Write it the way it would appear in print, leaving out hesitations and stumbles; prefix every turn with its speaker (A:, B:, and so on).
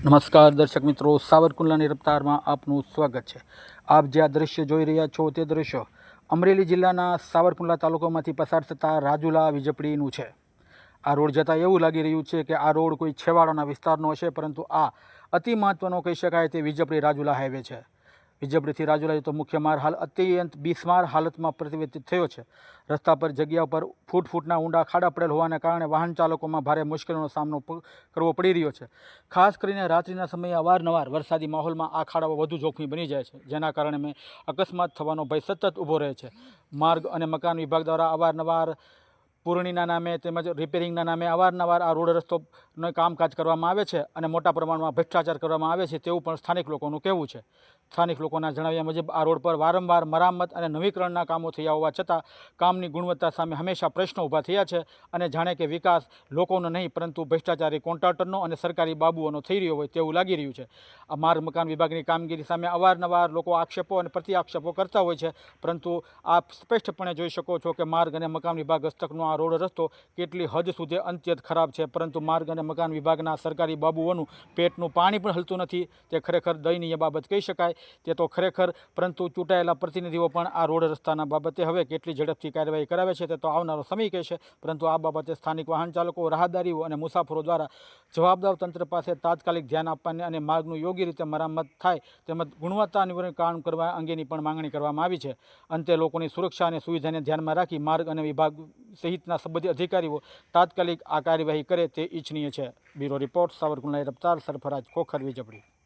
A: નમસ્કાર દર્શક મિત્રો, સાવરકુંડલાની રફતારમાં આપનું સ્વાગત છે। આપ જે આ દ્રશ્ય જોઈ રહ્યા છો તે દ્રશ્ય અમરેલી જિલ્લાના સાવરકુંડલા તાલુકામાંથી પસાર થતા રાજુલા વીજપડીનું છે। આ રોડ જતાં એવું લાગી રહ્યું છે કે આ રોડ કોઈ છેવાડાના વિસ્તારનો હશે, પરંતુ આ અતિ મહત્ત્વનો કહી શકાય તે વીજપડી રાજુલા હાઈવે છે। વીજપડીથી રાજુલા તો મુખ્ય માર્ગ હાલ અત્યંત બિસ્માર હાલતમાં પરિવર્તિત થયો છે। રસ્તા પર જગ્યા પર ફૂટના ઊંડા ખાડા પડેલ હોવાને કારણે વાહન ચાલકોમાં ભારે મુશ્કેલીનો સામનો કરવો પડી રહ્યો છે। ખાસ કરીને રાત્રિના સમયે અવારનવાર વરસાદી માહોલમાં આ ખાડાઓ વધુ જોખમી બની જાય છે, જેના કારણે અકસ્માત થવાનો ભય સતત ઊભો રહે છે। માર્ગ અને મકાન વિભાગ દ્વારા અવારનવાર પૂરણીના નામે તેમજ રિપેરિંગના નામે અવારનવાર આ રોડ રસ્તોનું કામકાજ કરવામાં આવે છે અને મોટા પ્રમાણમાં ભ્રષ્ટાચાર કરવામાં આવે છે તેવું પણ સ્થાનિક લોકોનું કહેવું છે। સ્થાનિક લોકોના જણાવ્યા મુજબ આ રોડ પર વારંવાર મરામત અને નવીકરણના કામો થયા હોવા છતાં કામની ગુણવત્તા સામે હંમેશા પ્રશ્નો ઊભા થયા છે અને જાણે કે વિકાસ લોકોનો નહીં પરંતુ ભ્રષ્ટાચારી કોન્ટ્રાક્ટરનો અને સરકારી બાબુઓનો થઈ રહ્યો હોય તેવું લાગી રહ્યું છે। આ માર્ગ મકાન વિભાગની કામગીરી સામે અવારનવાર લોકો આક્ષેપો અને પ્રતિ આક્ષેપો કરતા હોય છે, પરંતુ આપ સ્પષ્ટપણે જોઈ શકો છો કે માર્ગ અને મકાન વિભાગ હસ્તકનો આ રોડ રસ્તો કેટલી હદ સુધી અત્યંત ખરાબ છે, પરંતુ માર્ગ અને મકાન વિભાગના સરકારી બાબુઓનું પેટનું પાણી પણ હલતું નથી। તે ખરેખર દયનીય બાબત કહી શકાય તે તો ખરેખર, પરંતુ ચૂંટાયેલા પ્રતિનિધિઓ પણ આ રોડ રસ્તાના બાબતે હવે કેટલી ઝડપથી કાર્યવાહી કરાવે છે તે તો આવનારો સમય કહેશે, પરંતુ આ બાબતે સ્થાનિક વાહન ચાલકો, રાહદારીઓ અને મુસાફરો દ્વારા જવાબદાર તંત્ર પાસે તાત્કાલિક ધ્યાન આપવાની અને માર્ગનું યોગ્ય રીતે મરામત થાય તેમજ ગુણવત્તા નિવારણ કામ કરવા અંગેની પણ માંગણી કરવામાં આવી છે। અંતે લોકોની સુરક્ષા અને સુવિધાને ધ્યાનમાં રાખી માર્ગ અને વિભાગ સહિતના સંબંધિત અધિકારીઓ તાત્કાલિક આ કાર્યવાહી કરે તે ઇચ્છનીય છે। Bureau report, Savarkundla રફતાર, Sarfaraz Khokhar, Vijpadi.